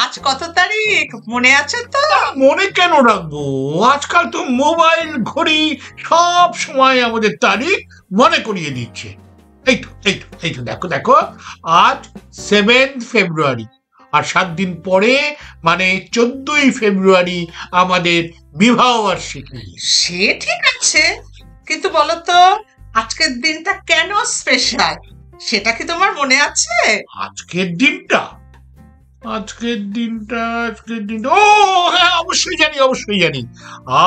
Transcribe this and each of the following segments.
আজ কত তারিখ মনে আছে তো? মনে কেন রাখবো, আজকাল তো মোবাইল ঘড়ি সব সময় আমাদের তারিখ মনে করিয়ে দিচ্ছে। এই তো দেখো দেখো, আজ 7 ফেব্রুয়ারি, আর 7 দিন পরে মানে 14ই ফেব্রুয়ারি আমাদের বিবাহ বার্ষিকী। সে ঠিক আছে, কিন্তু বলো তো আজকের দিনটা কেন স্পেশাল, সেটা কি তোমার মনে আছে? আজকের দিনটা ও হ্যাঁ, অবশ্যই জানি।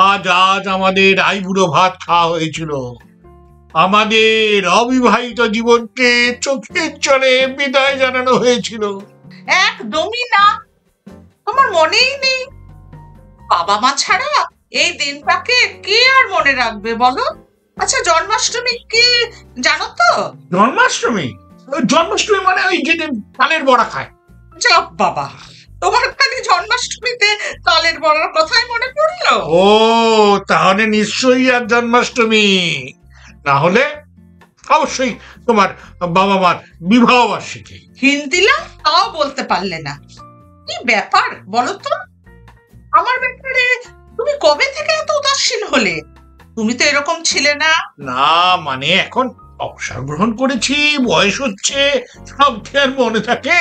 আজ আমাদের আইবুড়ো ভাত খাওয়া হয়েছিল। আমাদের অবিবাহিত জীবনকে চোখের জলে বিদায় জানানো হয়েছিল। একদমই না, তোমার মনেই নেই? বাবা মা ছাড়া এই দিনটাকে কে আর মনে রাখবে বলো? আচ্ছা, জন্মাষ্টমী কি জানো তো? জন্মাষ্টমী মানে ওই যেদিন তালের বড়া খায়। যাক বাবা, তোমার খালি জন্মাষ্টমীতে তালের বড়ার কথাই মনে পড়লো। ও তাহলে নিশ্চয়ই আর জন্মাষ্টমী না হলে অবশ্যই তোমার বাবা মার বিবাহ বার্ষিকী। হিন্দ দিলাম তাও বলতে পারলে না, কি ব্যাপার বলো তো? আমার ব্যাপারে তুমি কবে থেকে এত উদাসীন হলে? তুমি তো এরকম ছিলে না। না মানে এখন অবসর গ্রহণ করেছি, বয়স হচ্ছে, সব কি আর মনে থাকে?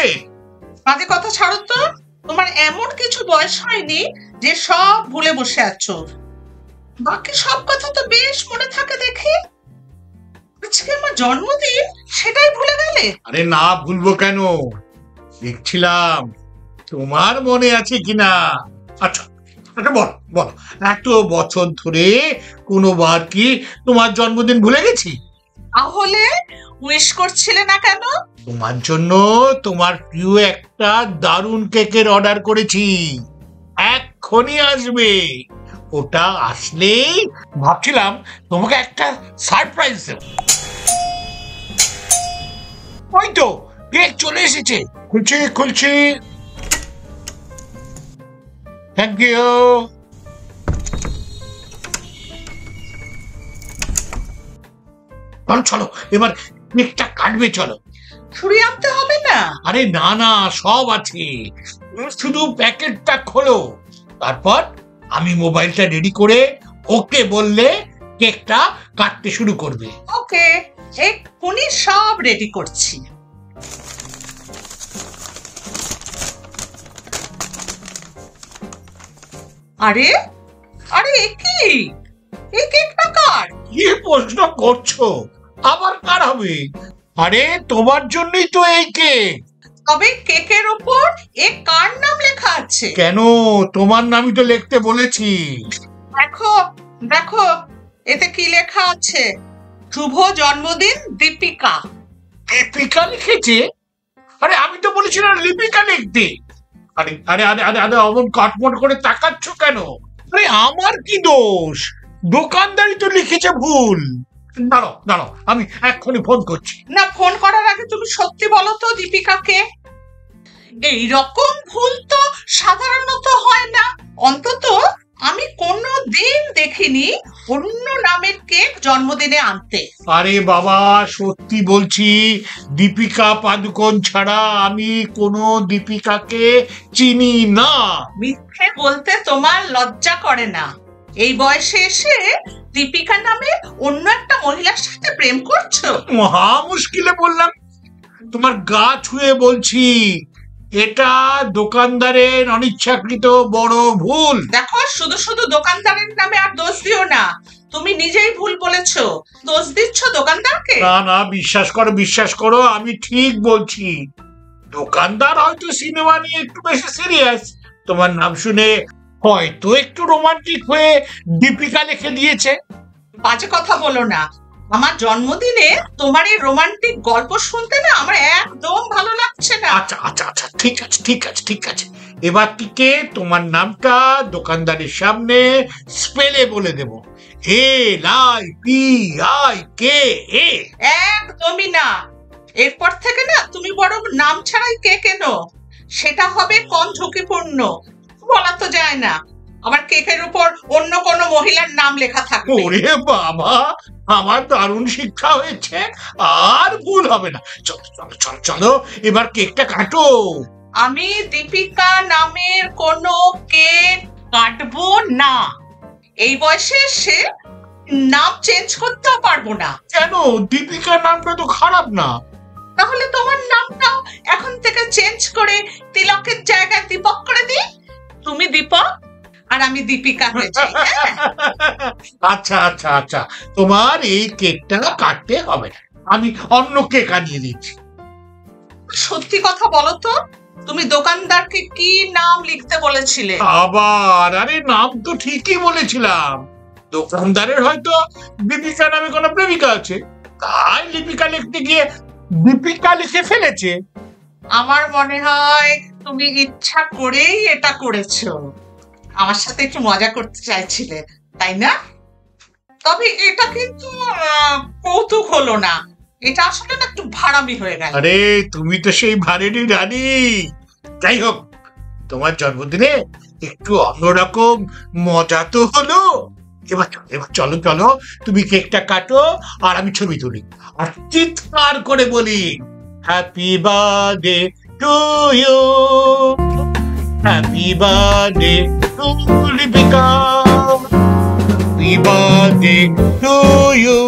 বাজে কথা ছাড়ো তো, তোমার এমন কিছু বয়স হয়নি যে সব ভুলে বসে আছো। বাকি সব কথা তো বেশ মনে থাকে দেখি। আজকে আমার জন্মদিন, সেটাই ভুলে গেলে? আরে না, ভুলবো কেন, দেখছিলাম তোমার মনে আছে কিনা। আচ্ছা বল, এত বছর ধরে কোনোবার কি তোমার জন্মদিন ভুলে গেছি? তাহলে উইশ করছিলে না কেন? তোমার জন্য তোমার প্রিয় একটা দারুণ কেকের অর্ডার করেছি, এক্ষুনি আসবে। ওটা আসলেই ভাবছিলাম তোমাকে একটা সারপ্রাইজ দেব। ওই তো কেক চলে এসেছে, খুলছি। Thank you. চলো এবার কেকটা কাটবে, চলো। ছুরি আনতে হবে না? আরে না, সব আছে, শুধু প্যাকেটটা খোলো, তারপর আমি মোবাইলটা রেডি করে ওকে বললে কেকটা কাটতে শুরু করবে। ওকে, এক্ষুনি সব রেডি করছি। আরে কি, এই কেকটা কার? কি প্রশ্ন করছো, আবার কার হবে? আরে তোমার জন্যই তো এই কেক। তবে কেকের উপর কার নাম লেখা আছে? কেন, তোমার নামই তো লিখতে বলেছি। দেখো এতে কি লেখা আছে? শুভ জন্মদিন দীপিকা। দীপিকা লিখেছে? আরে আমি তো বলেছিলাম লিপিকা লিখতে। আরে অমন কটমট করে তাকাচ্ছ কেন? আরে আমার কি দোষ, দোকানদারই তো লিখেছে ভুল। দাঁড়াও আমি এক্ষুনি ফোন করছি। না, ফোন করার আগে তুমি সত্যি বলো তো দীপিকাকে। এই রকম ভুল তো সাধারণত হয় না, অন্তত আমি কোনো দিন দেখিনি অন্য নামের কেক জন্মদিনে আনতে। আরে বাবা সত্যি বলছি, দীপিকা পাদুকোন ছাড়া আমি কোনো দীপিকাকে চিনি না। মিথ্যে বলতে তোমার লজ্জা করে না? এই বয়সে এসে দীপিকা নামে অন্য একটা মহিলার সাথে প্রেম করছো? মহা মুশকিলে বললাম, তোমার গা ছুঁয়ে বলছি, এটা দোকানদারের অনিচ্ছাকৃত বড় ভুল। দেখো, শুধু দোকানদারের নামে আর দোষ দিও না, তুমি নিজেই ভুল বলেছো, দোষ দিচ্ছ দোকানদারকে। না বিশ্বাস করো আমি ঠিক বলছি। দোকানদার হয়তো সিনেমা নিয়ে একটু বেশি সিরিয়াস, তোমার নাম শুনে হয়তো একটু রোমান্টিক হয়ে দীপিকা লিখে দিয়েছে। বাজে কথা বলো না, আমার জন্মদিনে তোমার এই রোমান্টিক গল্প শুনতে না আমার একদম ভালো লাগছে না। আচ্ছা ঠিক আছে, এবার থেকে তোমার নামটা দোকানদারের সামনে স্পেলে বলে দেব, LIPIKA। একদমই না, এরপর থেকে না তুমি বরং নাম ছাড়াই কেক এনো, সেটা হবে কম ঝুঁকিপূর্ণ। বলা তো যায় না আবার কেকের উপর অন্য কোনো মহিলার নাম লেখা থাকবে। ওরে বাবা, আমার দারুণ শিক্ষা হয়েছে, আর ভুল হবে না। চলো এবার কেকটা কাটো। আমি দীপিকা নামের কোনো কেক কাটবো না। এই বয়সে এসে নাম চেঞ্জ করতেও পারবো না। কেন? দীপিকার নামটা তো খারাপ না। তাহলে তোমার নামটাও এখন থেকে চেঞ্জ করে তিলকের জায়গায় দীপক করে দিই। তুমি দীপক আর আমি দীপিকা হয়ে যাই। হ্যাঁ? আচ্ছা আচ্ছা আচ্ছা, তোমার এই কেকটা কাটতে হবে না, আমি অন্য কেক আনিয়ে দিচ্ছি। সত্যি কথা বলো তো, তুমি দোকানদারকে কি নাম লিখতে বলেছিলে? আবার? আরে নাম তো ঠিকই বলেছিলাম। দোকানদারের হয়তো দীপিকা নামে কোনো প্রেমিকা আছে, তাই লিপিকা লিখতে গিয়ে দীপিকা লিখে ফেলেছে। আমার মনে হয় তুমি ইচ্ছা করেই এটা করেছো। আমার সাথে একটু মজা করতে চাইছিলে, তাই না? তবে এটা কিন্তু কৌতুক হলো না, এটা আসলে না একটু ভাড়ামি হয়ে গেল। আরে তুমি তো সেই ভারেরই রানী। যাই হোক, তোমার জন্মদিনে একটু অন্যরকম মজা তো হলো। এবার চলো চলো, তুমি কেকটা কাটো আর আমি ছবি তুলি আর চিৎকার করে বলি, happy birthday to you, happy birthday to Lipika, happy birthday to you.